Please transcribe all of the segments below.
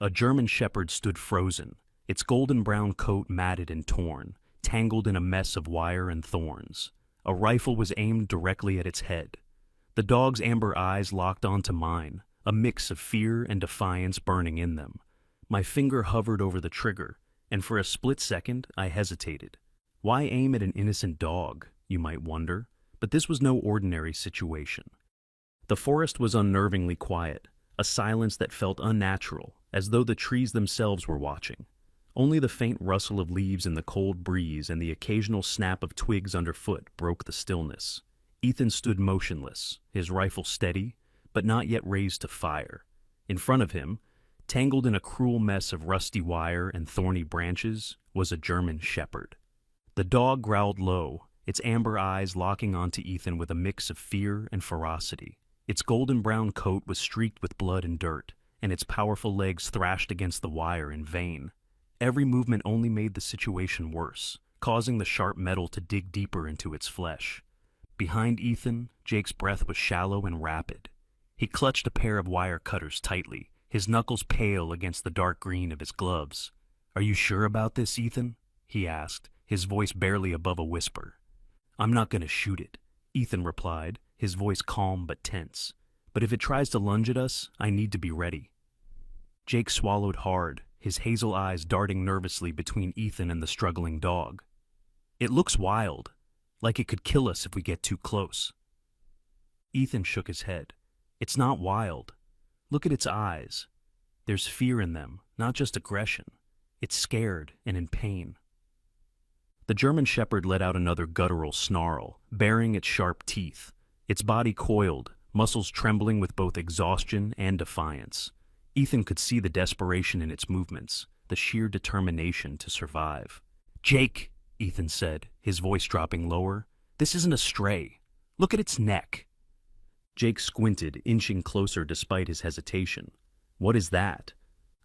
A German shepherd stood frozen, its golden brown coat matted and torn, tangled in a mess of wire and thorns. A rifle was aimed directly at its head. The dog's amber eyes locked onto mine, a mix of fear and defiance burning in them. My finger hovered over the trigger, and for a split second I hesitated. Why aim at an innocent dog, you might wonder, but this was no ordinary situation. The forest was unnervingly quiet, a silence that felt unnatural, as though the trees themselves were watching. Only the faint rustle of leaves in the cold breeze and the occasional snap of twigs underfoot broke the stillness. Ethan stood motionless, his rifle steady, but not yet raised to fire. In front of him, tangled in a cruel mess of rusty wire and thorny branches, was a German shepherd. The dog growled low, its amber eyes locking onto Ethan with a mix of fear and ferocity. Its golden brown coat was streaked with blood and dirt, and its powerful legs thrashed against the wire in vain. Every movement only made the situation worse, causing the sharp metal to dig deeper into its flesh. Behind Ethan, Jake's breath was shallow and rapid. He clutched a pair of wire cutters tightly, his knuckles pale against the dark green of his gloves. "Are you sure about this, Ethan?" he asked, his voice barely above a whisper. "I'm not going to shoot it," Ethan replied, his voice calm but tense. "But if it tries to lunge at us, I need to be ready." Jake swallowed hard, his hazel eyes darting nervously between Ethan and the struggling dog. "It looks wild, like it could kill us if we get too close." Ethan shook his head. "It's not wild. Look at its eyes. There's fear in them, not just aggression. It's scared and in pain." The German shepherd let out another guttural snarl, baring its sharp teeth. Its body coiled, muscles trembling with both exhaustion and defiance. Ethan could see the desperation in its movements, the sheer determination to survive. "Jake," Ethan said, his voice dropping lower, "this isn't a stray. Look at its neck." Jake squinted, inching closer despite his hesitation. "What is that?"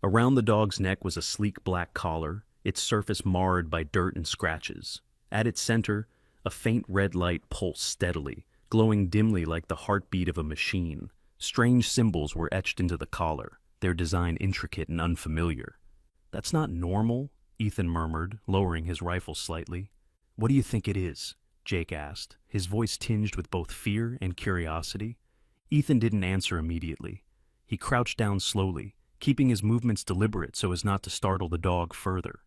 Around the dog's neck was a sleek black collar, its surface marred by dirt and scratches. At its center, a faint red light pulsed steadily, glowing dimly like the heartbeat of a machine. Strange symbols were etched into the collar, their design intricate and unfamiliar. "That's not normal," Ethan murmured, lowering his rifle slightly. "What do you think it is?" Jake asked, his voice tinged with both fear and curiosity. Ethan didn't answer immediately. He crouched down slowly, keeping his movements deliberate so as not to startle the dog further.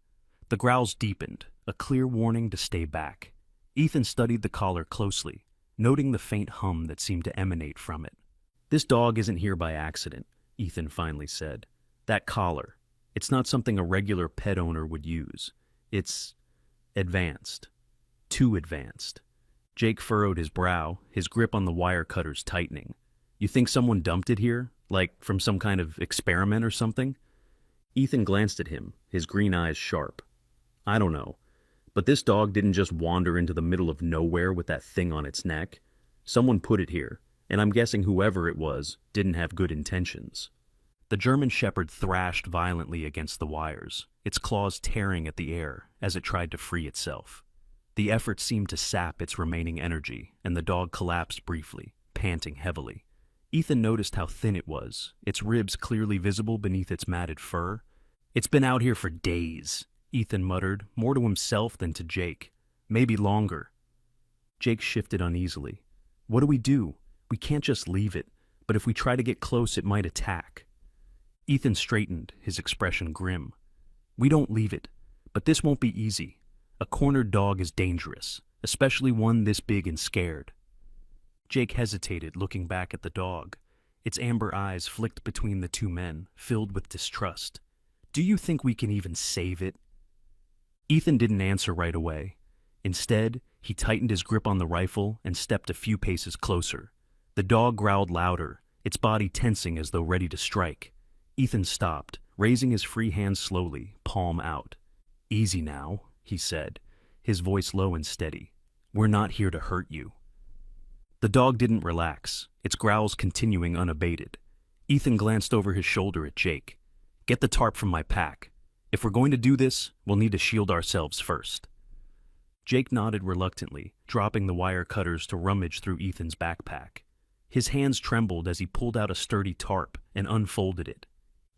The growls deepened, a clear warning to stay back. Ethan studied the collar closely, noting the faint hum that seemed to emanate from it. "This dog isn't here by accident," Ethan finally said. "That collar, it's not something a regular pet owner would use. It's advanced. Too advanced." Jake furrowed his brow, his grip on the wire cutters tightening. "You think someone dumped it here? Like from some kind of experiment or something?" Ethan glanced at him, his green eyes sharp. "I don't know. But this dog didn't just wander into the middle of nowhere with that thing on its neck. Someone put it here, and I'm guessing whoever it was didn't have good intentions." The German shepherd thrashed violently against the wires, its claws tearing at the air as it tried to free itself. The effort seemed to sap its remaining energy, and the dog collapsed briefly, panting heavily. Ethan noticed how thin it was, its ribs clearly visible beneath its matted fur. "It's been out here for days," Ethan muttered, more to himself than to Jake. "Maybe longer." Jake shifted uneasily. "What do we do? We can't just leave it, but if we try to get close, it might attack." Ethan straightened, his expression grim. "We don't leave it, but this won't be easy. A cornered dog is dangerous, especially one this big and scared." Jake hesitated, looking back at the dog. Its amber eyes flicked between the two men, filled with distrust. "Do you think we can even save it?" Ethan didn't answer right away. Instead, he tightened his grip on the rifle and stepped a few paces closer. The dog growled louder, its body tensing as though ready to strike. Ethan stopped, raising his free hand slowly, palm out. "Easy now," he said, his voice low and steady. "We're not here to hurt you." The dog didn't relax, its growls continuing unabated. Ethan glanced over his shoulder at Jake. "Get the tarp from my pack. If we're going to do this, we'll need to shield ourselves first." Jake nodded reluctantly, dropping the wire cutters to rummage through Ethan's backpack. His hands trembled as he pulled out a sturdy tarp and unfolded it.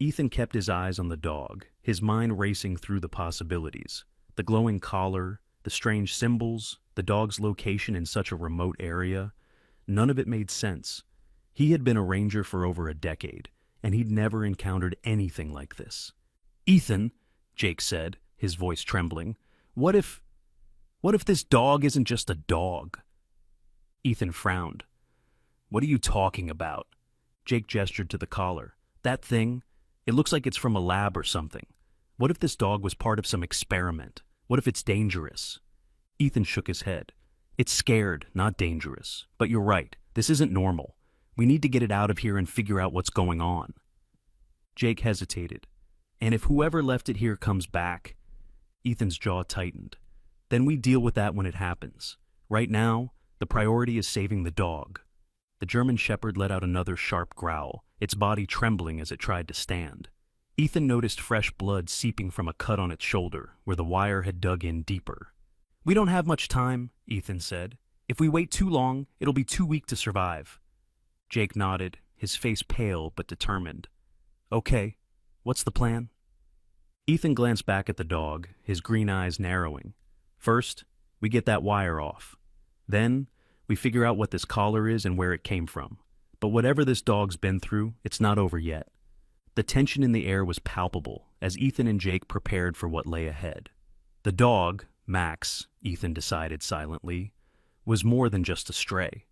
Ethan kept his eyes on the dog, his mind racing through the possibilities. The glowing collar, the strange symbols, the dog's location in such a remote area. None of it made sense. He had been a ranger for over a decade, and he'd never encountered anything like this. "Ethan," Jake said, his voice trembling, what if this dog isn't just a dog?" Ethan frowned. "What are you talking about?" Jake gestured to the collar. "That thing, it looks like it's from a lab or something. What if this dog was part of some experiment? What if it's dangerous?" Ethan shook his head. "It's scared, not dangerous. But you're right, this isn't normal. We need to get it out of here and figure out what's going on." Jake hesitated. "And if whoever left it here comes back?" Ethan's jaw tightened. "Then we deal with that when it happens. Right now, the priority is saving the dog." The German Shepherd let out another sharp growl, its body trembling as it tried to stand. Ethan noticed fresh blood seeping from a cut on its shoulder, where the wire had dug in deeper. "We don't have much time," Ethan said. "If we wait too long, it'll be too weak to survive." Jake nodded, his face pale but determined. "Okay, what's the plan?" Ethan glanced back at the dog, his green eyes narrowing. "First, we get that wire off. Then, we figure out what this collar is and where it came from. But whatever this dog's been through, it's not over yet." The tension in the air was palpable as Ethan and Jake prepared for what lay ahead. The dog, Max, Ethan decided silently, was more than just a stray.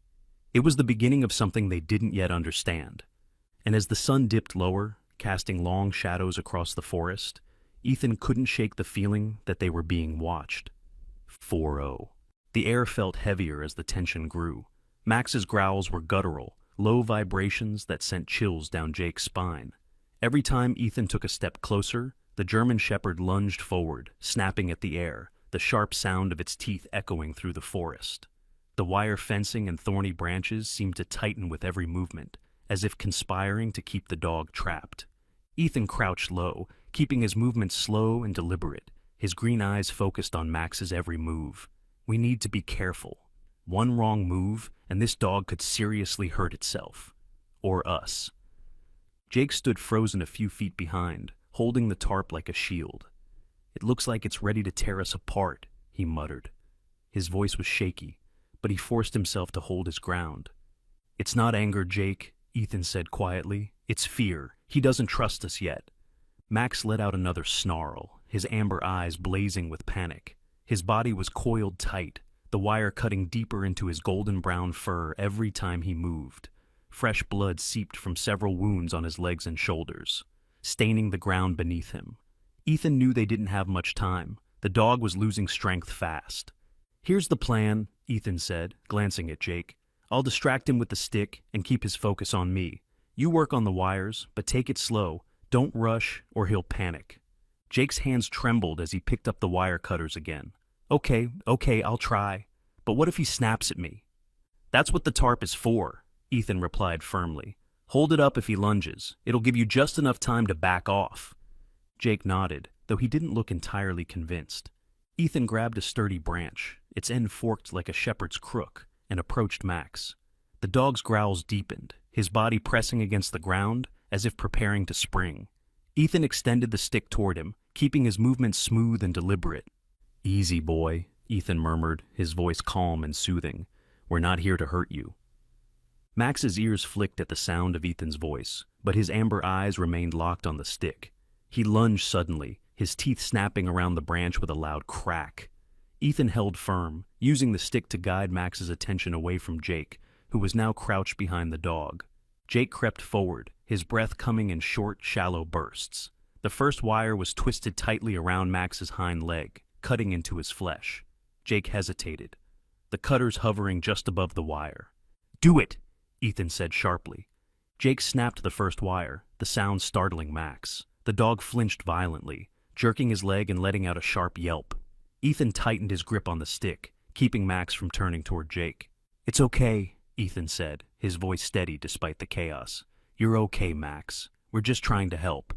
It was the beginning of something they didn't yet understand. And as the sun dipped lower, casting long shadows across the forest, Ethan couldn't shake the feeling that they were being watched. 4-0. The air felt heavier as the tension grew. Max's growls were guttural, low vibrations that sent chills down Jake's spine. Every time Ethan took a step closer, the German Shepherd lunged forward, snapping at the air, the sharp sound of its teeth echoing through the forest. The wire fencing and thorny branches seemed to tighten with every movement, as if conspiring to keep the dog trapped. Ethan crouched low, keeping his movements slow and deliberate, his green eyes focused on Max's every move. "We need to be careful. One wrong move, and this dog could seriously hurt itself. Or us." Jake stood frozen a few feet behind, holding the tarp like a shield. "It looks like it's ready to tear us apart," he muttered. His voice was shaky, but he forced himself to hold his ground. "It's not anger, Jake," Ethan said quietly. "It's fear. He doesn't trust us yet." Max let out another snarl, his amber eyes blazing with panic. His body was coiled tight, the wire cutting deeper into his golden brown fur every time he moved. Fresh blood seeped from several wounds on his legs and shoulders, staining the ground beneath him. Ethan knew they didn't have much time. The dog was losing strength fast. "Here's the plan," Ethan said, glancing at Jake. "I'll distract him with the stick and keep his focus on me. You work on the wires, but take it slow. Don't rush, or he'll panic." Jake's hands trembled as he picked up the wire cutters again. Okay, I'll try. But what if he snaps at me?" "That's what the tarp is for," Ethan replied firmly. "Hold it up if he lunges. It'll give you just enough time to back off." Jake nodded, though he didn't look entirely convinced. Ethan grabbed a sturdy branch, its end forked like a shepherd's crook, and approached Max. The dog's growls deepened, his body pressing against the ground as if preparing to spring. Ethan extended the stick toward him, keeping his movements smooth and deliberate. "Easy, boy," Ethan murmured, his voice calm and soothing. "We're not here to hurt you." Max's ears flicked at the sound of Ethan's voice, but his amber eyes remained locked on the stick. He lunged suddenly, his teeth snapping around the branch with a loud crack. Ethan held firm, using the stick to guide Max's attention away from Jake, who was now crouched behind the dog. Jake crept forward, his breath coming in short, shallow bursts. The first wire was twisted tightly around Max's hind leg, cutting into his flesh. Jake hesitated, the cutters hovering just above the wire. "Do it!" Ethan said sharply. Jake snapped the first wire, the sound startling Max. The dog flinched violently, jerking his leg and letting out a sharp yelp. Ethan tightened his grip on the stick, keeping Max from turning toward Jake. "It's okay," Ethan said, his voice steady despite the chaos. "You're okay, Max. We're just trying to help."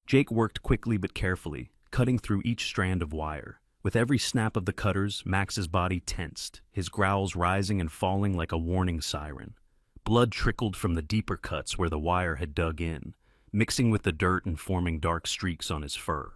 Jake worked quickly but carefully, cutting through each strand of wire. With every snap of the cutters, Max's body tensed, his growls rising and falling like a warning siren. Blood trickled from the deeper cuts where the wire had dug in, mixing with the dirt and forming dark streaks on his fur.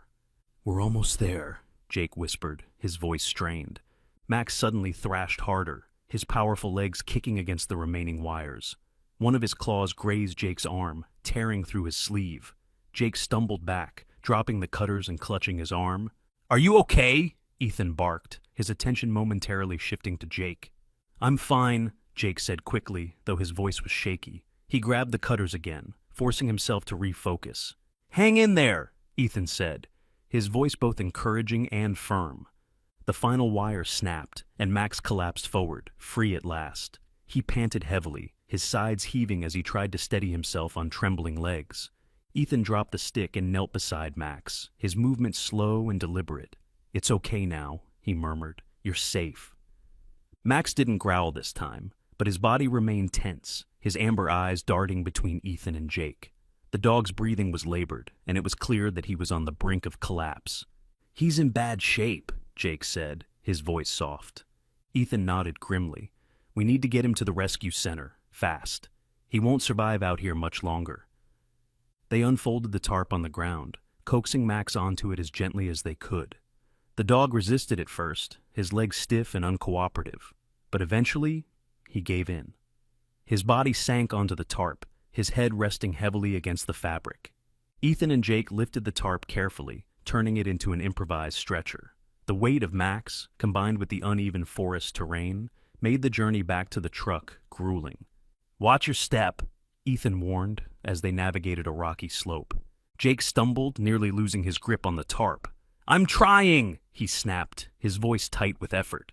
"We're almost there," Jake whispered, his voice strained. Max suddenly thrashed harder, his powerful legs kicking against the remaining wires. One of his claws grazed Jake's arm, tearing through his sleeve. Jake stumbled back, dropping the cutters and clutching his arm. "Are you okay?" Ethan barked, his attention momentarily shifting to Jake. "I'm fine," Jake said quickly, though his voice was shaky. He grabbed the cutters again, forcing himself to refocus. "Hang in there," Ethan said, his voice both encouraging and firm. The final wire snapped, and Max collapsed forward, free at last. He panted heavily, his sides heaving as he tried to steady himself on trembling legs. Ethan dropped the stick and knelt beside Max, his movements slow and deliberate. "It's okay now," he murmured. "You're safe." Max didn't growl this time, but his body remained tense, his amber eyes darting between Ethan and Jake. The dog's breathing was labored, and it was clear that he was on the brink of collapse. "He's in bad shape," Jake said, his voice soft. Ethan nodded grimly. "We need to get him to the rescue center, fast. He won't survive out here much longer." They unfolded the tarp on the ground, coaxing Max onto it as gently as they could. The dog resisted at first, his legs stiff and uncooperative, but eventually he gave in. His body sank onto the tarp, his head resting heavily against the fabric. Ethan and Jake lifted the tarp carefully, turning it into an improvised stretcher. The weight of Max, combined with the uneven forest terrain, made the journey back to the truck grueling. "Watch your step," Ethan warned as they navigated a rocky slope. Jake stumbled, nearly losing his grip on the tarp. "I'm trying!" he snapped, his voice tight with effort.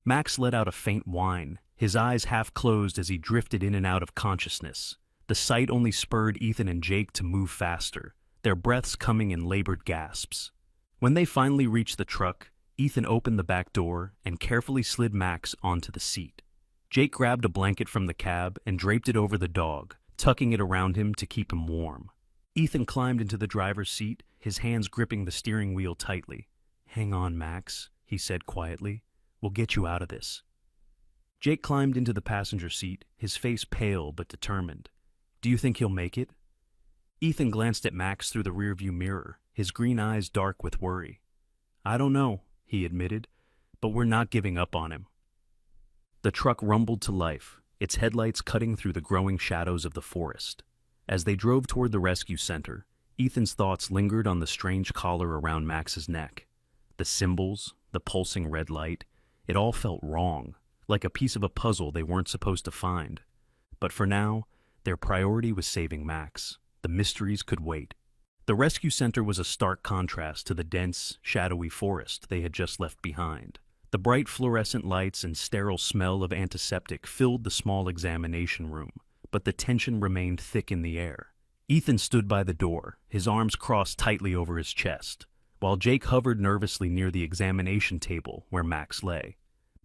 Max let out a faint whine, his eyes half closed as he drifted in and out of consciousness. The sight only spurred Ethan and Jake to move faster, their breaths coming in labored gasps. When they finally reached the truck, Ethan opened the back door and carefully slid Max onto the seat. Jake grabbed a blanket from the cab and draped it over the dog, tucking it around him to keep him warm. Ethan climbed into the driver's seat, his hands gripping the steering wheel tightly. "Hang on, Max," he said quietly. "We'll get you out of this." Jake climbed into the passenger seat, his face pale but determined. "Do you think he'll make it?" Ethan glanced at Max through the rearview mirror, his green eyes dark with worry. "I don't know," he admitted, "but we're not giving up on him." The truck rumbled to life, its headlights cutting through the growing shadows of the forest. As they drove toward the rescue center, Ethan's thoughts lingered on the strange collar around Max's neck. The symbols, the pulsing red light, it all felt wrong, like a piece of a puzzle they weren't supposed to find. But for now, their priority was saving Max. The mysteries could wait. The rescue center was a stark contrast to the dense, shadowy forest they had just left behind. The bright fluorescent lights and sterile smell of antiseptic filled the small examination room, but the tension remained thick in the air. Ethan stood by the door, his arms crossed tightly over his chest, while Jake hovered nervously near the examination table where Max lay.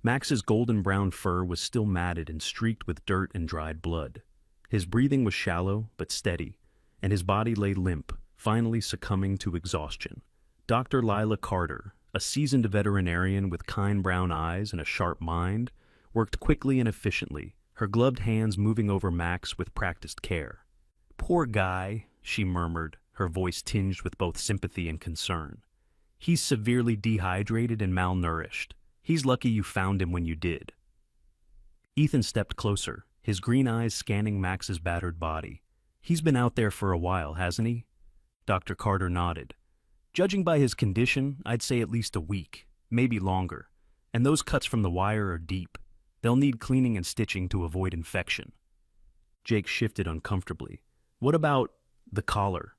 Max's golden brown fur was still matted and streaked with dirt and dried blood. His breathing was shallow but steady, and his body lay limp, finally succumbing to exhaustion. Dr. Lila Carter, a seasoned veterinarian with kind brown eyes and a sharp mind, worked quickly and efficiently, her gloved hands moving over Max with practiced care. "Poor guy," she murmured, her voice tinged with both sympathy and concern. "He's severely dehydrated and malnourished. He's lucky you found him when you did." Ethan stepped closer, his green eyes scanning Max's battered body. "He's been out there for a while, hasn't he?" Dr. Carter nodded. "Judging by his condition, I'd say at least a week, maybe longer. And those cuts from the wire are deep. They'll need cleaning and stitching to avoid infection." Jake shifted uncomfortably. "What about the collar?"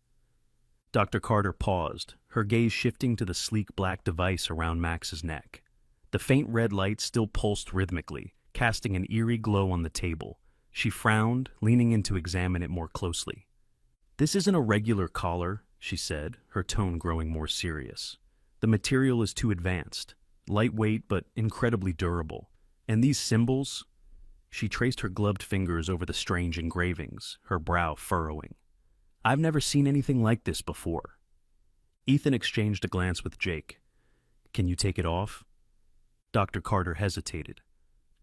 Dr. Carter paused, her gaze shifting to the sleek black device around Max's neck. The faint red light still pulsed rhythmically, casting an eerie glow on the table. She frowned, leaning in to examine it more closely. "This isn't a regular collar," she said, her tone growing more serious. "The material is too advanced, lightweight but incredibly durable. And these symbols—" She traced her gloved fingers over the strange engravings, her brow furrowing. "I've never seen anything like this before." Ethan exchanged a glance with Jake. "Can you take it off?" Dr. Carter hesitated.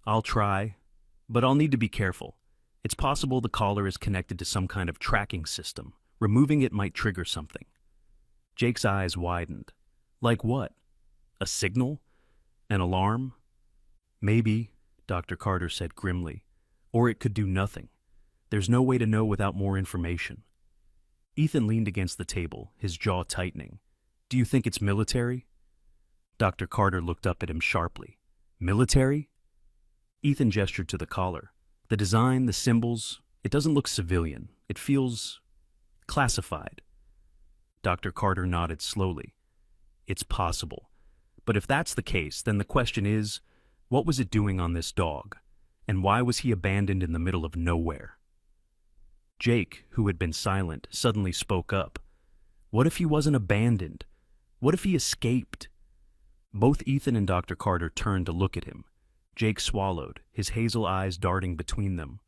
"I'll try, but I'll need to be careful. It's possible the collar is connected to some kind of tracking system, Removing it might trigger something. Jake's eyes widened. Like what? A signal? An alarm? Maybe, Dr. Carter said grimly. Or it could do nothing. There's no way to know without more information. Ethan leaned against the table, his jaw tightening. Do you think it's military? Dr. Carter looked up at him sharply. Military? Ethan gestured to the collar. The design, the symbols, it doesn't look civilian. It feels classified. Dr. Carter nodded slowly. It's possible. But if that's the case, then the question is, what was it doing on this dog? And why was he abandoned in the middle of nowhere? Jake, who had been silent, suddenly spoke up. What if he wasn't abandoned? What if he escaped? Both Ethan and Dr. Carter turned to look at him. Jake swallowed, his hazel eyes darting between them.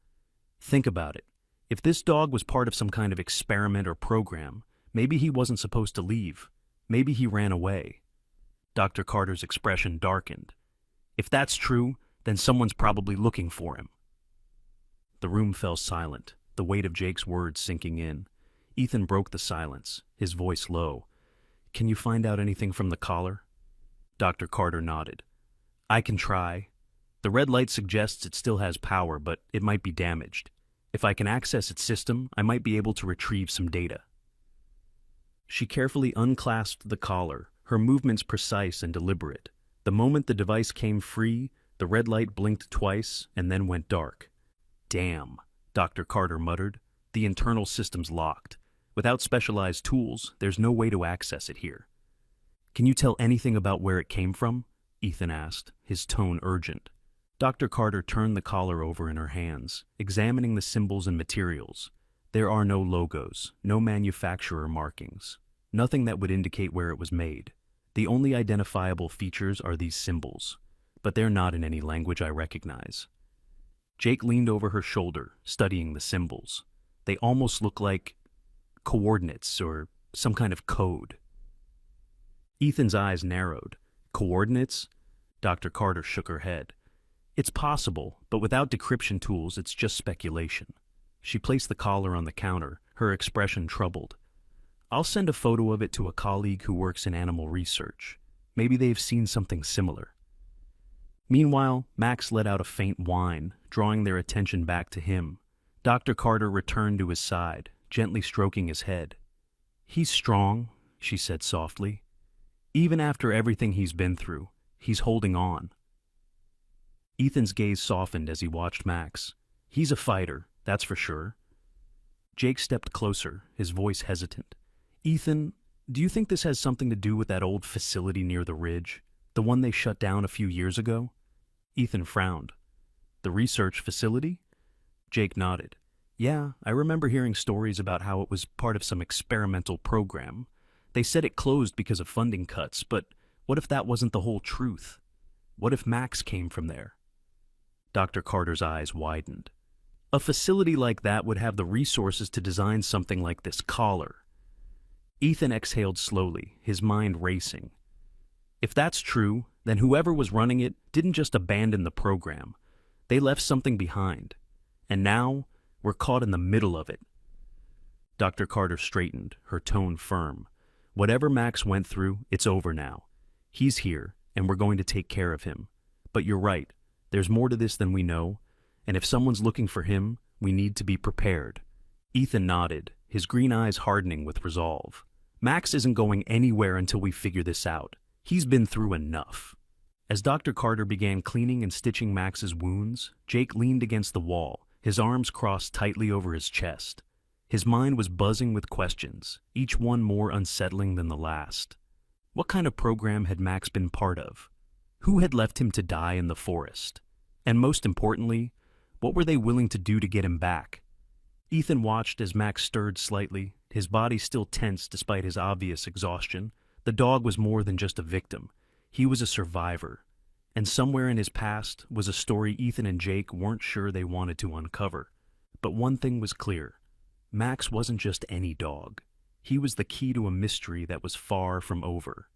Think about it. If this dog was part of some kind of experiment or program, maybe he wasn't supposed to leave. Maybe he ran away. Dr. Carter's expression darkened. If that's true, then someone's probably looking for him. The room fell silent, the weight of Jake's words sinking in. Ethan broke the silence, his voice low. Can you find out anything from the collar? Dr. Carter nodded. I can try. The red light suggests it still has power, but it might be damaged. If I can access its system, I might be able to retrieve some data. She carefully unclasped the collar, her movements precise and deliberate. The moment the device came free, the red light blinked twice and then went dark. Damn, Dr. Carter muttered. The internal system's locked. Without specialized tools, there's no way to access it here. Can you tell anything about where it came from? Ethan asked, his tone urgent. Dr. Carter turned the collar over in her hands, examining the symbols and materials. There are no logos, no manufacturer markings, nothing that would indicate where it was made. The only identifiable features are these symbols, but they're not in any language I recognize. Jake leaned over her shoulder, studying the symbols. They almost look like coordinates or some kind of code. Ethan's eyes narrowed. Coordinates? Dr. Carter shook her head. It's possible, but without decryption tools, it's just speculation. She placed the collar on the counter, her expression troubled. I'll send a photo of it to a colleague who works in animal research. Maybe they've seen something similar. Meanwhile, Max let out a faint whine, drawing their attention back to him. Dr. Carter returned to his side, gently stroking his head. He's strong, she said softly. Even after everything he's been through, he's holding on. Ethan's gaze softened as he watched Max. He's a fighter, that's for sure. Jake stepped closer, his voice hesitant. Ethan, do you think this has something to do with that old facility near the ridge? The one they shut down a few years ago? Ethan frowned. The research facility? Jake nodded. Yeah, I remember hearing stories about how it was part of some experimental program. They said it closed because of funding cuts, but what if that wasn't the whole truth? What if Max came from there? Dr. Carter's eyes widened. A facility like that would have the resources to design something like this collar. Ethan exhaled slowly, his mind racing. If that's true, then whoever was running it didn't just abandon the program. They left something behind. And now, we're caught in the middle of it. Dr. Carter straightened, her tone firm. Whatever Max went through, it's over now. He's here, and we're going to take care of him. But you're right, there's more to this than we know, and if someone's looking for him, we need to be prepared. Ethan nodded, his green eyes hardening with resolve. Max isn't going anywhere until we figure this out. He's been through enough. As Dr. Carter began cleaning and stitching Max's wounds, Jake leaned against the wall, his arms crossed tightly over his chest. His mind was buzzing with questions, each one more unsettling than the last. What kind of program had Max been part of? Who had left him to die in the forest? And most importantly, what were they willing to do to get him back? Ethan watched as Max stirred slightly, his body still tense despite his obvious exhaustion. The dog was more than just a victim. He was a survivor. And somewhere in his past was a story Ethan and Jake weren't sure they wanted to uncover. But one thing was clear. Max wasn't just any dog. He was the key to a mystery that was far from over.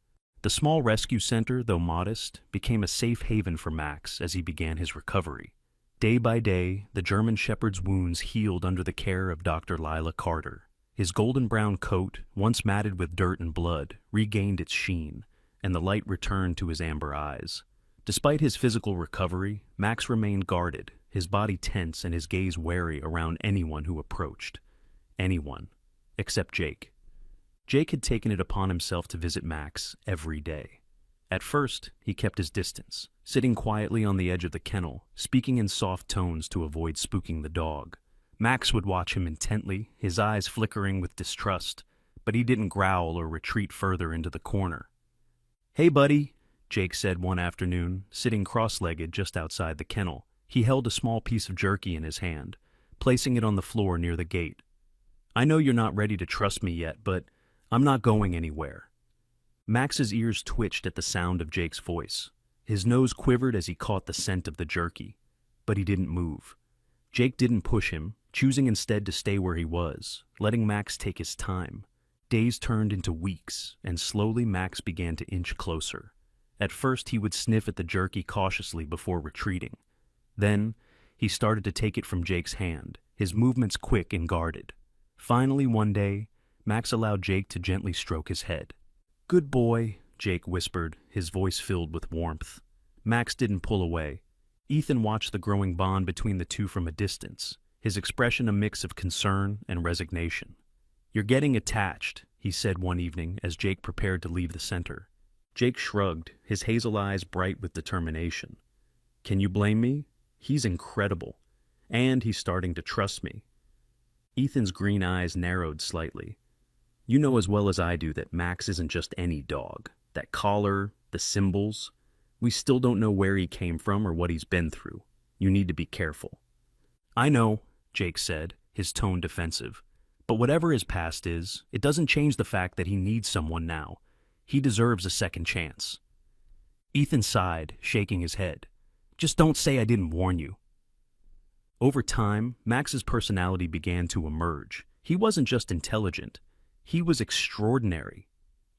The small rescue center, though modest, became a safe haven for Max as he began his recovery. Day by day, the German Shepherd's wounds healed under the care of Dr. Lila Carter. His golden brown coat, once matted with dirt and blood, regained its sheen, and the light returned to his amber eyes. Despite his physical recovery, Max remained guarded, his body tense and his gaze wary around anyone who approached. Anyone, except Jake. Jake had taken it upon himself to visit Max every day. At first, he kept his distance, sitting quietly on the edge of the kennel, speaking in soft tones to avoid spooking the dog. Max would watch him intently, his eyes flickering with distrust, but he didn't growl or retreat further into the corner. "Hey, buddy," Jake said one afternoon, sitting cross-legged just outside the kennel. He held a small piece of jerky in his hand, placing it on the floor near the gate. "I know you're not ready to trust me yet, but I'm not going anywhere." Max's ears twitched at the sound of Jake's voice. His nose quivered as he caught the scent of the jerky, but he didn't move. Jake didn't push him, choosing instead to stay where he was, letting Max take his time. Days turned into weeks, and slowly Max began to inch closer. At first, he would sniff at the jerky cautiously before retreating. Then, he started to take it from Jake's hand, his movements quick and guarded. Finally, one day, Max allowed Jake to gently stroke his head. "Good boy," Jake whispered, his voice filled with warmth. Max didn't pull away. Ethan watched the growing bond between the two from a distance, his expression a mix of concern and resignation. "You're getting attached," he said one evening as Jake prepared to leave the center. Jake shrugged, his hazel eyes bright with determination. "Can you blame me? He's incredible. And he's starting to trust me." Ethan's green eyes narrowed slightly. "You know as well as I do that Max isn't just any dog. That collar, the symbols. We still don't know where he came from or what he's been through. You need to be careful." "I know," Jake said, his tone defensive. "But whatever his past is, it doesn't change the fact that he needs someone now. He deserves a second chance." Ethan sighed, shaking his head. "Just don't say I didn't warn you." Over time, Max's personality began to emerge. He wasn't just intelligent. He was extraordinary.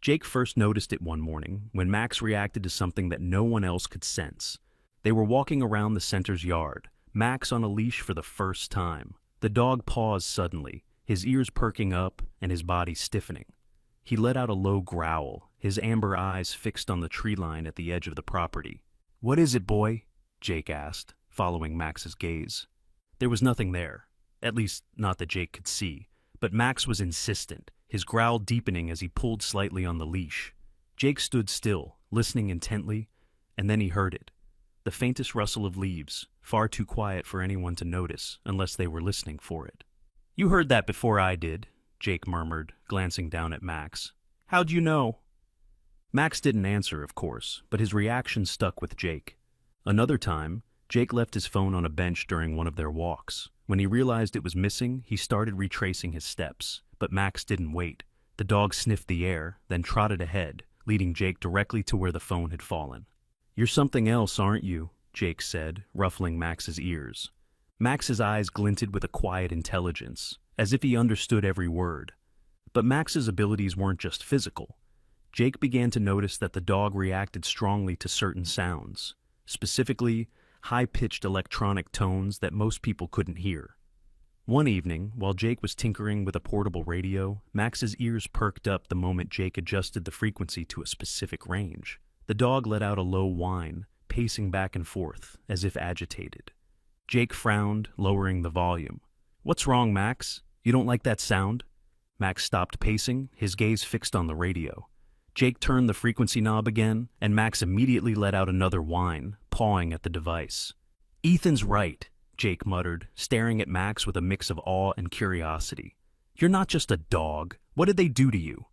Jake first noticed it one morning when Max reacted to something that no one else could sense. They were walking around the center's yard, Max on a leash for the first time. The dog paused suddenly, his ears perking up and his body stiffening. He let out a low growl, his amber eyes fixed on the tree line at the edge of the property. "What is it, boy?" Jake asked, following Max's gaze. There was nothing there, at least not that Jake could see, but Max was insistent, his growl deepening as he pulled slightly on the leash. Jake stood still, listening intently, and then he heard it. The faintest rustle of leaves, far too quiet for anyone to notice unless they were listening for it. "You heard that before I did," Jake murmured, glancing down at Max. "How'd you know?" Max didn't answer, of course, but his reaction stuck with Jake. Another time, Jake left his phone on a bench during one of their walks. When he realized it was missing, he started retracing his steps, but Max didn't wait. The dog sniffed the air, then trotted ahead, leading Jake directly to where the phone had fallen. "You're something else, aren't you?" Jake said, ruffling Max's ears. Max's eyes glinted with a quiet intelligence, as if he understood every word. But Max's abilities weren't just physical. Jake began to notice that the dog reacted strongly to certain sounds, specifically high-pitched electronic tones that most people couldn't hear. One evening, while Jake was tinkering with a portable radio, Max's ears perked up the moment Jake adjusted the frequency to a specific range. The dog let out a low whine, pacing back and forth, as if agitated. Jake frowned, lowering the volume. "What's wrong, Max? You don't like that sound?" Max stopped pacing, his gaze fixed on the radio. Jake turned the frequency knob again, and Max immediately let out another whine, pawing at the device. "Ethan's right," Jake muttered, staring at Max with a mix of awe and curiosity. "You're not just a dog. What did they do to you?"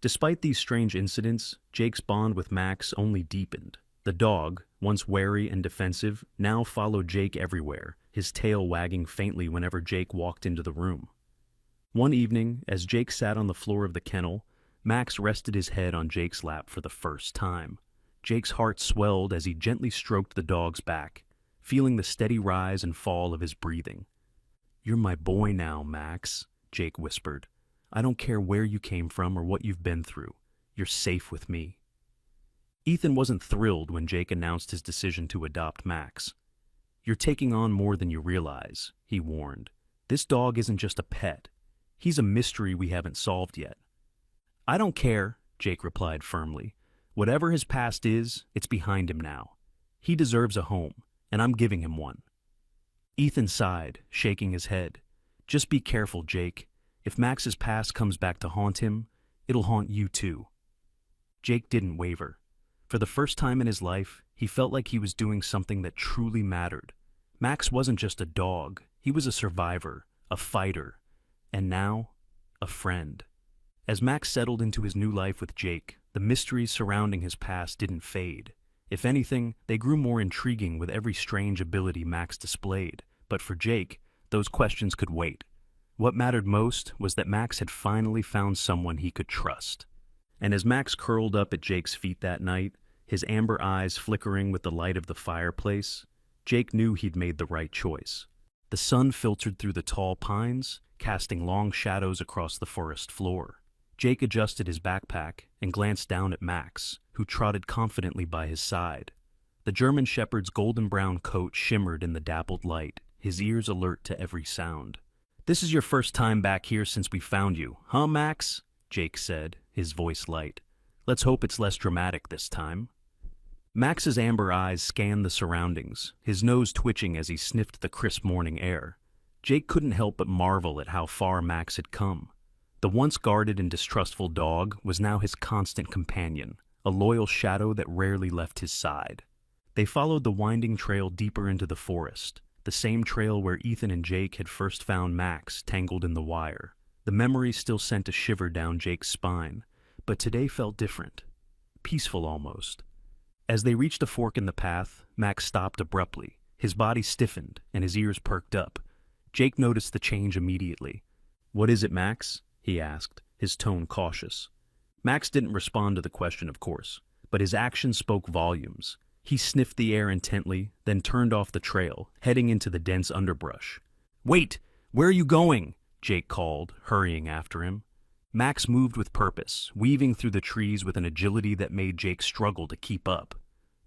Despite these strange incidents, Jake's bond with Max only deepened. The dog, once wary and defensive, now followed Jake everywhere, his tail wagging faintly whenever Jake walked into the room. One evening, as Jake sat on the floor of the kennel, Max rested his head on Jake's lap for the first time. Jake's heart swelled as he gently stroked the dog's back, feeling the steady rise and fall of his breathing. "You're my boy now, Max," Jake whispered. "I don't care where you came from or what you've been through. You're safe with me." Ethan wasn't thrilled when Jake announced his decision to adopt Max. "You're taking on more than you realize," he warned. "This dog isn't just a pet. He's a mystery we haven't solved yet. I don't care, Jake replied firmly. Whatever his past is, it's behind him now. He deserves a home, and I'm giving him one. Ethan sighed, shaking his head. Just be careful, Jake. If Max's past comes back to haunt him, it'll haunt you too. Jake didn't waver. For the first time in his life, he felt like he was doing something that truly mattered. Max wasn't just a dog, he was a survivor, a fighter, and now, a friend. As Max settled into his new life with Jake, the mysteries surrounding his past didn't fade. If anything, they grew more intriguing with every strange ability Max displayed. But for Jake, those questions could wait. What mattered most was that Max had finally found someone he could trust. And as Max curled up at Jake's feet that night, his amber eyes flickering with the light of the fireplace, Jake knew he'd made the right choice. The sun filtered through the tall pines, casting long shadows across the forest floor. Jake adjusted his backpack and glanced down at Max, who trotted confidently by his side. The German Shepherd's golden brown coat shimmered in the dappled light, his ears alert to every sound. "This is your first time back here since we found you, huh, Max?" Jake said, his voice light. "Let's hope it's less dramatic this time." Max's amber eyes scanned the surroundings, his nose twitching as he sniffed the crisp morning air. Jake couldn't help but marvel at how far Max had come. The once guarded and distrustful dog was now his constant companion, a loyal shadow that rarely left his side. They followed the winding trail deeper into the forest, the same trail where Ethan and Jake had first found Max tangled in the wire. The memory still sent a shiver down Jake's spine, but today felt different, peaceful almost. As they reached a fork in the path, Max stopped abruptly. His body stiffened and his ears perked up. Jake noticed the change immediately. "What is it, Max?" he asked, his tone cautious. Max didn't respond to the question, of course, but his actions spoke volumes. He sniffed the air intently, then turned off the trail, heading into the dense underbrush. "Wait! Where are you going?" Jake called, hurrying after him. Max moved with purpose, weaving through the trees with an agility that made Jake struggle to keep up.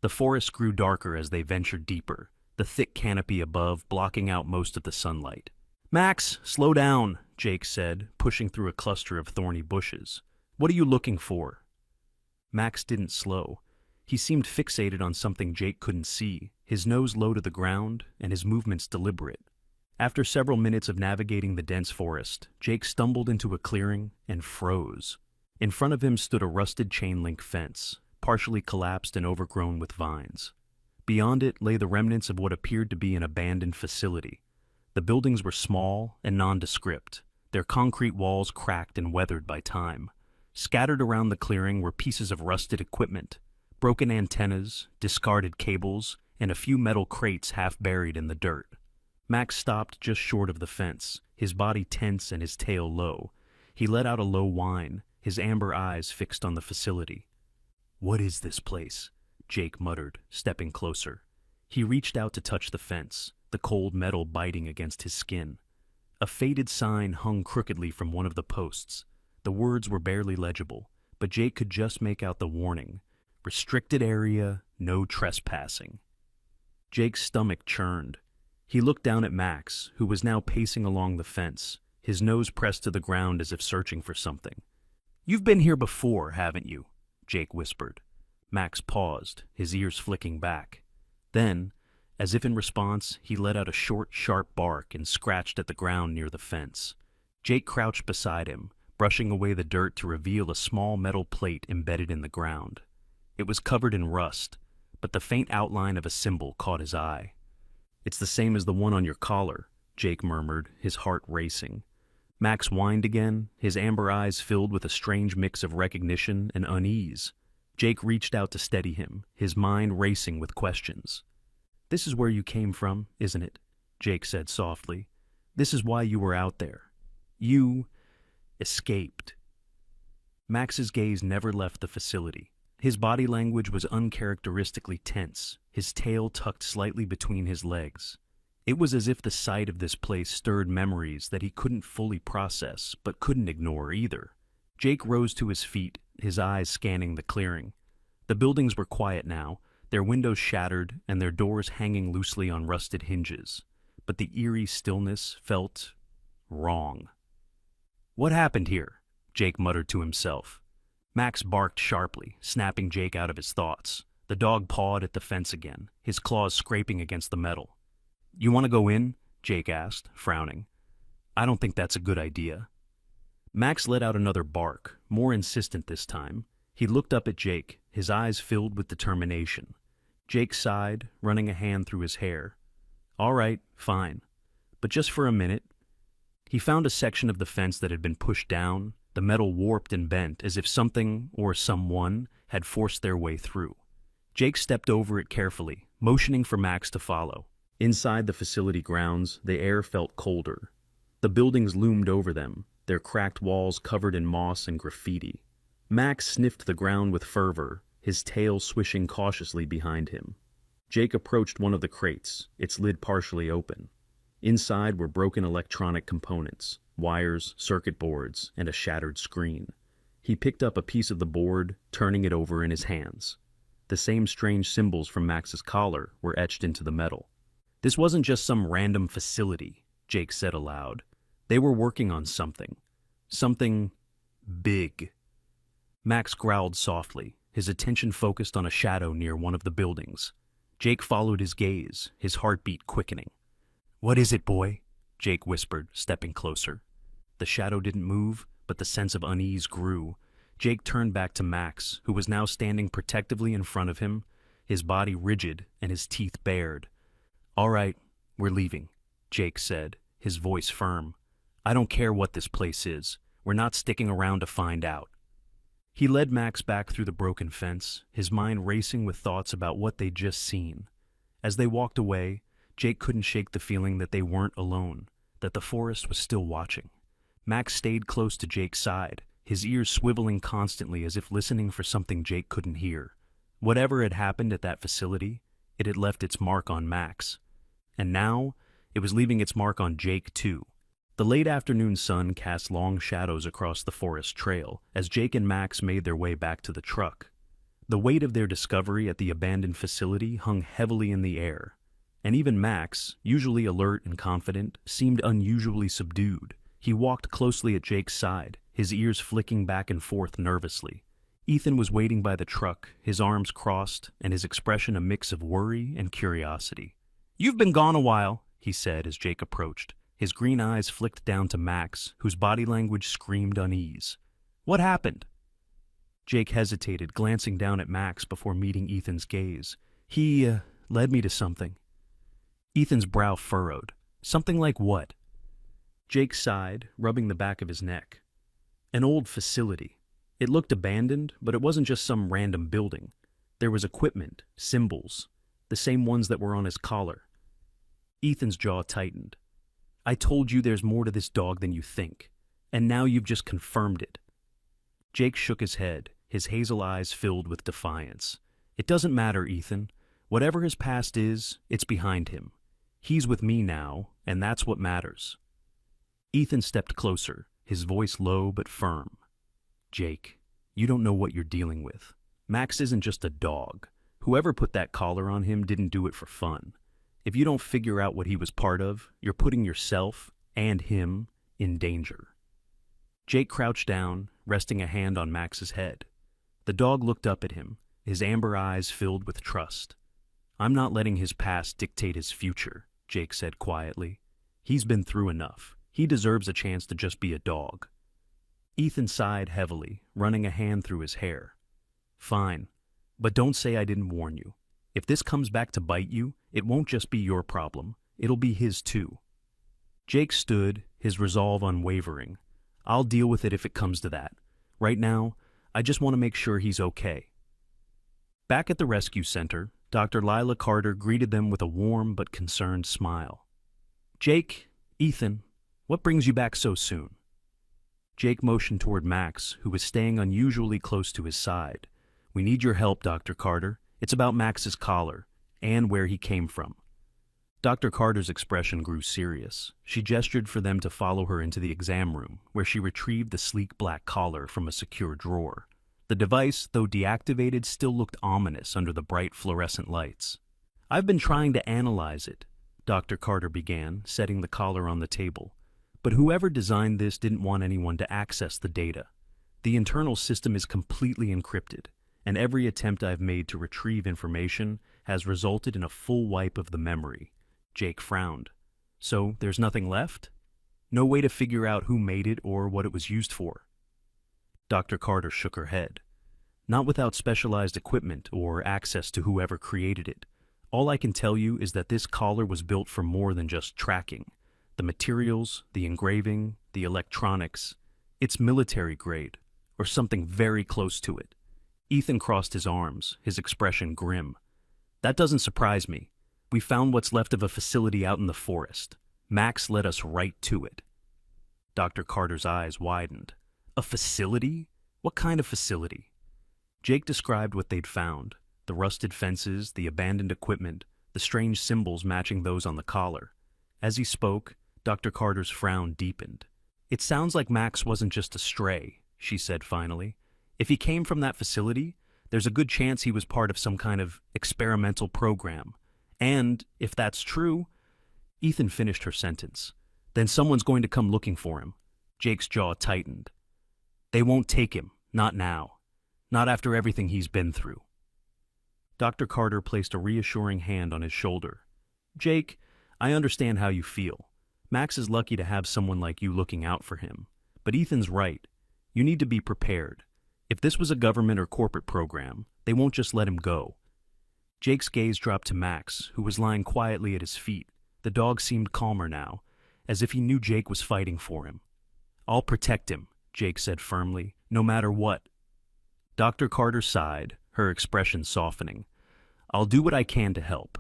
The forest grew darker as they ventured deeper, the thick canopy above blocking out most of the sunlight. "Max, slow down," Jake said, pushing through a cluster of thorny bushes. "What are you looking for?" Max didn't slow. He seemed fixated on something Jake couldn't see, his nose low to the ground and his movements deliberate. After several minutes of navigating the dense forest, Jake stumbled into a clearing and froze. In front of him stood a rusted chain-link fence, partially collapsed and overgrown with vines. Beyond it lay the remnants of what appeared to be an abandoned facility. The buildings were small and nondescript, their concrete walls cracked and weathered by time. Scattered around the clearing were pieces of rusted equipment, broken antennas, discarded cables, and a few metal crates half buried in the dirt. Max stopped just short of the fence, his body tense and his tail low. He let out a low whine, his amber eyes fixed on the facility. "What is this place?" Jake muttered, stepping closer. He reached out to touch the fence, the cold metal biting against his skin. A faded sign hung crookedly from one of the posts. The words were barely legible, but Jake could just make out the warning: "Restricted area, no trespassing." Jake's stomach churned. He looked down at Max, who was now pacing along the fence, his nose pressed to the ground as if searching for something. "You've been here before, haven't you?" Jake whispered. Max paused, his ears flicking back. Then, as if in response, he let out a short, sharp bark and scratched at the ground near the fence. Jake crouched beside him, brushing away the dirt to reveal a small metal plate embedded in the ground. It was covered in rust, but the faint outline of a symbol caught his eye. "It's the same as the one on your collar," Jake murmured, his heart racing. Max whined again, his amber eyes filled with a strange mix of recognition and unease. Jake reached out to steady him, his mind racing with questions. "This is where you came from, isn't it?" Jake said softly. "This is why you were out there. You escaped." Max's gaze never left the facility. His body language was uncharacteristically tense, his tail tucked slightly between his legs. It was as if the sight of this place stirred memories that he couldn't fully process, but couldn't ignore either. Jake rose to his feet, his eyes scanning the clearing. The buildings were quiet now, their windows shattered and their doors hanging loosely on rusted hinges. But the eerie stillness felt wrong. What happened here? Jake muttered to himself. Max barked sharply, snapping Jake out of his thoughts. The dog pawed at the fence again, his claws scraping against the metal. You want to go in? Jake asked, frowning. I don't think that's a good idea. Max let out another bark, more insistent this time. He looked up at Jake, his eyes filled with determination. Jake sighed, running a hand through his hair. All right, fine. But just for a minute. He found a section of the fence that had been pushed down, the metal warped and bent as if something or someone had forced their way through. Jake stepped over it carefully, motioning for Max to follow. Inside the facility grounds, the air felt colder. The buildings loomed over them, their cracked walls covered in moss and graffiti. Max sniffed the ground with fervor, his tail swishing cautiously behind him. Jake approached one of the crates, its lid partially open. Inside were broken electronic components, wires, circuit boards, and a shattered screen. He picked up a piece of the board, turning it over in his hands. The same strange symbols from Max's collar were etched into the metal. This wasn't just some random facility, Jake said aloud. They were working on something. Something big. Max growled softly, his attention focused on a shadow near one of the buildings. Jake followed his gaze, his heartbeat quickening. What is it, boy? Jake whispered, stepping closer. The shadow didn't move, but the sense of unease grew. Jake turned back to Max, who was now standing protectively in front of him, his body rigid and his teeth bared. All right, we're leaving, Jake said, his voice firm. I don't care what this place is. We're not sticking around to find out. He led Max back through the broken fence, his mind racing with thoughts about what they'd just seen. As they walked away, Jake couldn't shake the feeling that they weren't alone, that the forest was still watching. Max stayed close to Jake's side, his ears swiveling constantly as if listening for something Jake couldn't hear. Whatever had happened at that facility, it had left its mark on Max. And now, it was leaving its mark on Jake, too. The late afternoon sun cast long shadows across the forest trail as Jake and Max made their way back to the truck. The weight of their discovery at the abandoned facility hung heavily in the air, and even Max, usually alert and confident, seemed unusually subdued. He walked closely at Jake's side, his ears flicking back and forth nervously. Ethan was waiting by the truck, his arms crossed, and his expression a mix of worry and curiosity. "You've been gone a while," he said as Jake approached. His green eyes flicked down to Max, whose body language screamed unease. "What happened?" Jake hesitated, glancing down at Max before meeting Ethan's gaze. He led me to something." Ethan's brow furrowed. "Something like what?" Jake sighed, rubbing the back of his neck. "An old facility. It looked abandoned, but it wasn't just some random building. There was equipment, symbols, the same ones that were on his collar." Ethan's jaw tightened. "I told you there's more to this dog than you think, and now you've just confirmed it." Jake shook his head, his hazel eyes filled with defiance. "It doesn't matter, Ethan. Whatever his past is, it's behind him. He's with me now, and that's what matters." Ethan stepped closer, his voice low but firm. "Jake, you don't know what you're dealing with. Max isn't just a dog. Whoever put that collar on him didn't do it for fun. If you don't figure out what he was part of, you're putting yourself and him in danger." Jake crouched down, resting a hand on Max's head. The dog looked up at him, his amber eyes filled with trust. "I'm not letting his past dictate his future," Jake said quietly. "He's been through enough. He deserves a chance to just be a dog." Ethan sighed heavily, running a hand through his hair. "Fine, but don't say I didn't warn you. If this comes back to bite you, it won't just be your problem. It'll be his too." Jake stood, his resolve unwavering. "I'll deal with it if it comes to that. Right now, I just want to make sure he's okay." Back at the rescue center, Dr. Lila Carter greeted them with a warm but concerned smile. "Jake, Ethan, what brings you back so soon?" Jake motioned toward Max, who was staying unusually close to his side. "We need your help, Dr. Carter. It's about Max's collar, and where he came from." Dr. Carter's expression grew serious. She gestured for them to follow her into the exam room, where she retrieved the sleek black collar from a secure drawer. The device, though deactivated, still looked ominous under the bright fluorescent lights. "I've been trying to analyze it," Dr. Carter began, setting the collar on the table. But whoever designed this didn't want anyone to access the data. The internal system is completely encrypted, and every attempt I've made to retrieve information has resulted in a full wipe of the memory. Jake frowned. So there's nothing left? No way to figure out who made it or what it was used for? Dr. Carter shook her head. Not without specialized equipment or access to whoever created it. All I can tell you is that this collar was built for more than just tracking. The materials, the engraving, the electronics, it's military grade, or something very close to it. Ethan crossed his arms, his expression grim. That doesn't surprise me. We found what's left of a facility out in the forest. Max led us right to it. Dr. Carter's eyes widened. A facility? What kind of facility? Jake described what they'd found. The rusted fences, the abandoned equipment, the strange symbols matching those on the collar. As he spoke, Dr. Carter's frown deepened. It sounds like Max wasn't just a stray, she said finally. If he came from that facility, there's a good chance he was part of some kind of experimental program. And, if that's true... Ethan finished her sentence. Then someone's going to come looking for him. Jake's jaw tightened. They won't take him, not now. Not after everything he's been through. Dr. Carter placed a reassuring hand on his shoulder. Jake, I understand how you feel. Max is lucky to have someone like you looking out for him. But Ethan's right. You need to be prepared. If this was a government or corporate program, they won't just let him go. Jake's gaze dropped to Max, who was lying quietly at his feet. The dog seemed calmer now, as if he knew Jake was fighting for him. I'll protect him, Jake said firmly, no matter what. Dr. Carter sighed, her expression softening. I'll do what I can to help.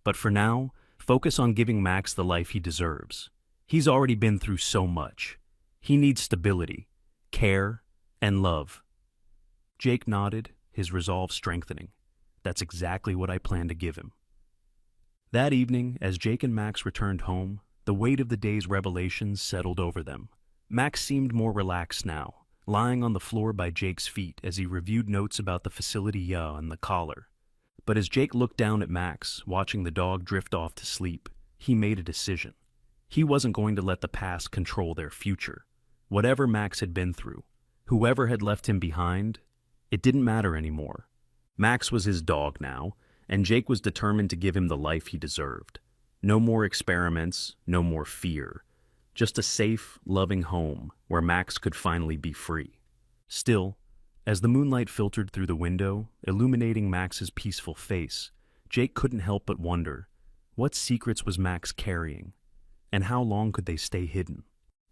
But for now, focus on giving Max the life he deserves. He's already been through so much. He needs stability, care, and love. Jake nodded, his resolve strengthening. That's exactly what I plan to give him. That evening, as Jake and Max returned home, the weight of the day's revelations settled over them. Max seemed more relaxed now, lying on the floor by Jake's feet as he reviewed notes about the facility and the collar. But as Jake looked down at Max, watching the dog drift off to sleep, he made a decision. He wasn't going to let the past control their future. Whatever Max had been through, whoever had left him behind, it didn't matter anymore. Max was his dog now, and Jake was determined to give him the life he deserved. No more experiments, no more fear. Just a safe, loving home where Max could finally be free. Still, as the moonlight filtered through the window, illuminating Max's peaceful face, Jake couldn't help but wonder, what secrets was Max carrying? And how long could they stay hidden?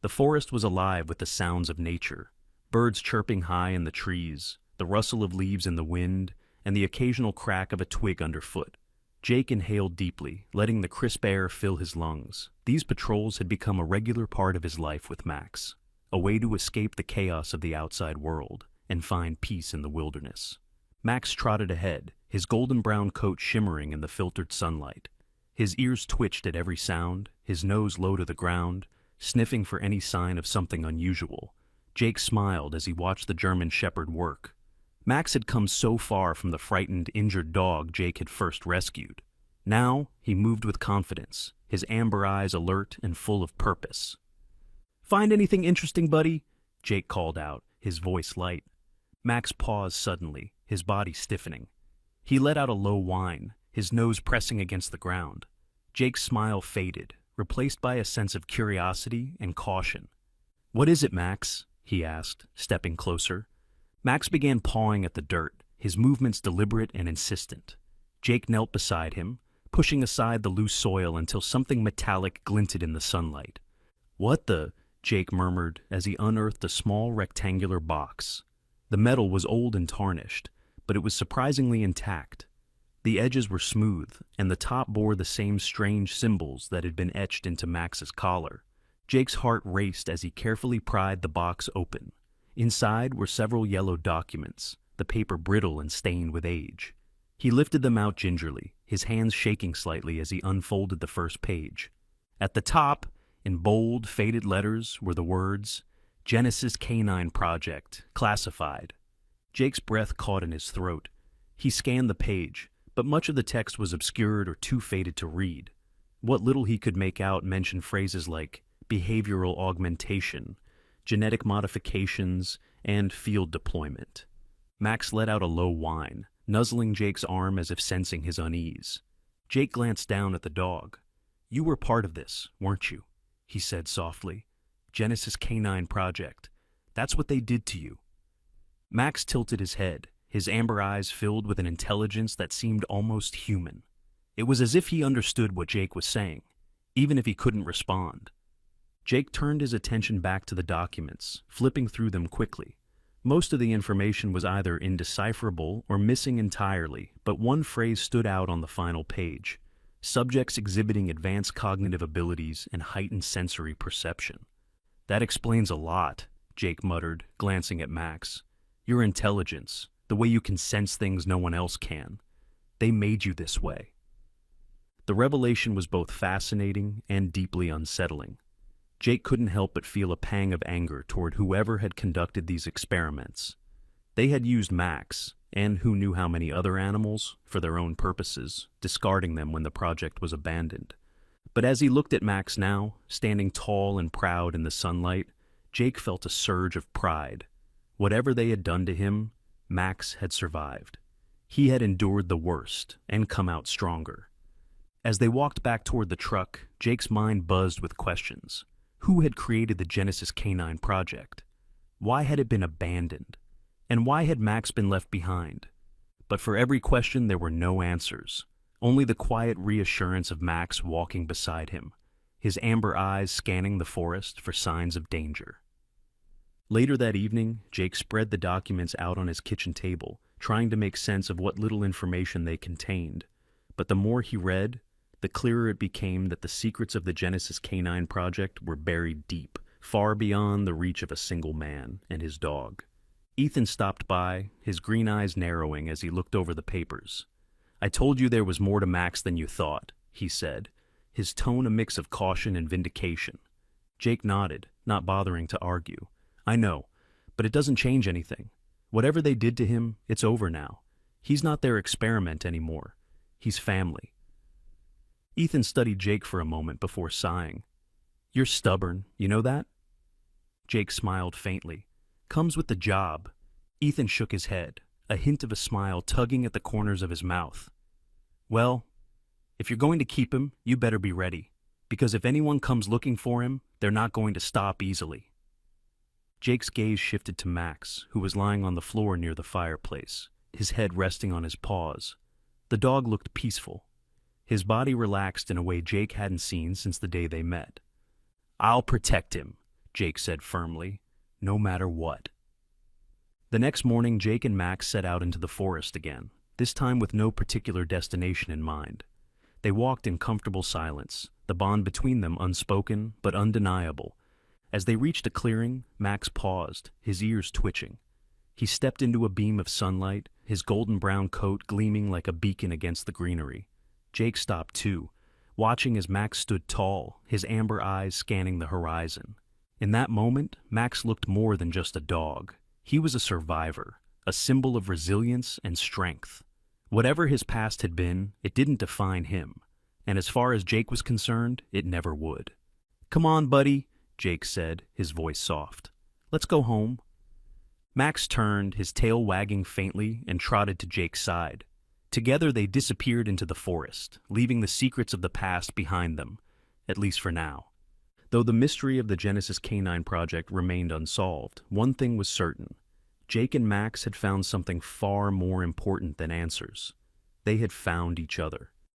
The forest was alive with the sounds of nature, birds chirping high in the trees, the rustle of leaves in the wind, and the occasional crack of a twig underfoot. Jake inhaled deeply, letting the crisp air fill his lungs. These patrols had become a regular part of his life with Max, a way to escape the chaos of the outside world and find peace in the wilderness. Max trotted ahead, his golden brown coat shimmering in the filtered sunlight. His ears twitched at every sound, his nose low to the ground, sniffing for any sign of something unusual. Jake smiled as he watched the German shepherd work. Max had come so far from the frightened, injured dog Jake had first rescued. Now, he moved with confidence, his amber eyes alert and full of purpose. "Find anything interesting, buddy?" Jake called out, his voice light. Max paused suddenly, his body stiffening. He let out a low whine, his nose pressing against the ground. Jake's smile faded, replaced by a sense of curiosity and caution. "What is it, Max?" he asked, stepping closer. Max began pawing at the dirt, his movements deliberate and insistent. Jake knelt beside him, pushing aside the loose soil until something metallic glinted in the sunlight. "What the?" Jake murmured as he unearthed a small rectangular box. The metal was old and tarnished, but it was surprisingly intact. The edges were smooth, and the top bore the same strange symbols that had been etched into Max's collar. Jake's heart raced as he carefully pried the box open. Inside were several yellow documents, the paper brittle and stained with age. He lifted them out gingerly, his hands shaking slightly as he unfolded the first page. At the top, in bold, faded letters, were the words, "Genesis Canine Project, Classified." Jake's breath caught in his throat. He scanned the page, but much of the text was obscured or too faded to read. What little he could make out mentioned phrases like behavioral augmentation, genetic modifications, and field deployment. Max let out a low whine, nuzzling Jake's arm as if sensing his unease. Jake glanced down at the dog. "You were part of this, weren't you?" he said softly. "Genesis Canine Project. That's what they did to you." Max tilted his head, his amber eyes filled with an intelligence that seemed almost human. It was as if he understood what Jake was saying, even if he couldn't respond. Jake turned his attention back to the documents, flipping through them quickly. Most of the information was either indecipherable or missing entirely, but one phrase stood out on the final page: subjects exhibiting advanced cognitive abilities and heightened sensory perception. "That explains a lot," Jake muttered, glancing at Max. "Your intelligence, the way you can sense things no one else can. They made you this way." The revelation was both fascinating and deeply unsettling. Jake couldn't help but feel a pang of anger toward whoever had conducted these experiments. They had used Max, and who knew how many other animals, for their own purposes, discarding them when the project was abandoned. But as he looked at Max now, standing tall and proud in the sunlight, Jake felt a surge of pride. Whatever they had done to him, Max had survived. He had endured the worst and come out stronger. As they walked back toward the truck, Jake's mind buzzed with questions. Who had created the Genesis Canine Project? Why had it been abandoned? And why had Max been left behind? But for every question there were no answers, only the quiet reassurance of Max walking beside him, his amber eyes scanning the forest for signs of danger. Later that evening, Jake spread the documents out on his kitchen table, trying to make sense of what little information they contained. But the more he read, the clearer it became that the secrets of the Genesis Canine Project were buried deep, far beyond the reach of a single man and his dog. Ethan stopped by, his green eyes narrowing as he looked over the papers. "I told you there was more to Max than you thought," he said, his tone a mix of caution and vindication. Jake nodded, not bothering to argue. "I know, but it doesn't change anything. Whatever they did to him, it's over now. He's not their experiment anymore. He's family." Ethan studied Jake for a moment before sighing. "You're stubborn, you know that?" Jake smiled faintly. "Comes with the job." Ethan shook his head, a hint of a smile tugging at the corners of his mouth. "Well, if you're going to keep him, you better be ready, because if anyone comes looking for him, they're not going to stop easily." Jake's gaze shifted to Max, who was lying on the floor near the fireplace, his head resting on his paws. The dog looked peaceful. His body relaxed in a way Jake hadn't seen since the day they met. "I'll protect him," Jake said firmly, "no matter what." The next morning, Jake and Max set out into the forest again, this time with no particular destination in mind. They walked in comfortable silence, the bond between them unspoken but undeniable. As they reached a clearing, Max paused, his ears twitching. He stepped into a beam of sunlight, his golden-brown coat gleaming like a beacon against the greenery. Jake stopped too, watching as Max stood tall, his amber eyes scanning the horizon. In that moment, Max looked more than just a dog. He was a survivor, a symbol of resilience and strength. Whatever his past had been, it didn't define him, and as far as Jake was concerned, it never would. "Come on, buddy," Jake said, his voice soft. "Let's go home." Max turned, his tail wagging faintly, and trotted to Jake's side. Together they disappeared into the forest, leaving the secrets of the past behind them, at least for now. Though the mystery of the Genesis Canine Project remained unsolved, one thing was certain. Jake and Max had found something far more important than answers. They had found each other.